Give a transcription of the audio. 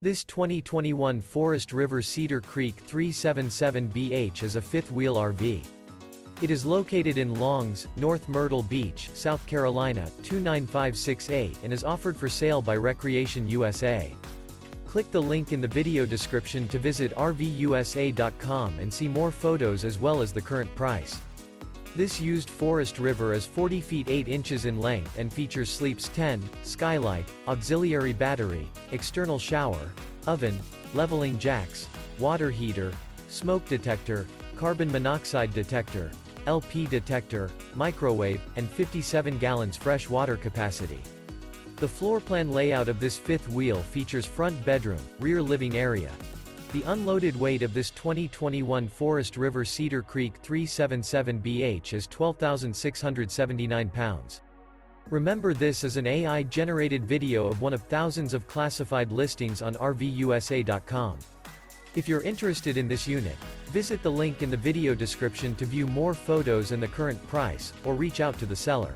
This 2021 Forest River Cedar Creek 377BH is a fifth-wheel RV. It is located in Longs, North Myrtle Beach, South Carolina, 29568 and is offered for sale by Recreation USA. Click the link in the video description to visit RVUSA.com and see more photos as well as the current price. This used Forest River is 40 feet 8 inches in length and features sleeps 10, skylight, auxiliary battery, external shower, oven, leveling jacks, water heater, smoke detector, carbon monoxide detector, LP detector, microwave, and 57 gallons fresh water capacity. The floor plan layout of this fifth wheel features front bedroom, rear living area. The unloaded weight of this 2021 Forest River Cedar Creek 377BH is 12,679 pounds. Remember, this is an AI-generated video of one of thousands of classified listings on RVUSA.com. If you're interested in this unit, visit the link in the video description to view more photos and the current price, or reach out to the seller.